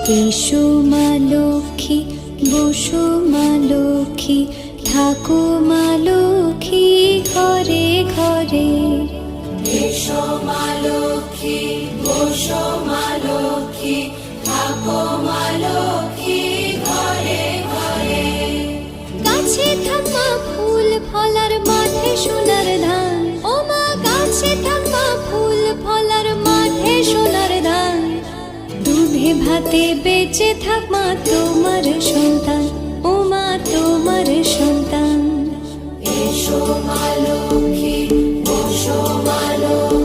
এসো মা লক্ষ্মী, বসো মা লক্ষ্মী, থাকো মা লক্ষ্মী ঘরে ঘরে। এসো মা লক্ষ্মী, বসো মা লক্ষ্মী, থাকো মা লক্ষ্মী ঘরে ঘরে। গাছে থাক মা ফুল ফলার, মাঠে সোনার ধান। ও মা গাছে থাক মা ফুল ফলার, মাঠে সোনার ধান। দুধে ভাতে বেঁচে থাক মা তোমার সন্তান, ও মা তোমার সন্তান। এসো মা লক্ষ্মী, বসো মা লক্ষ্মী।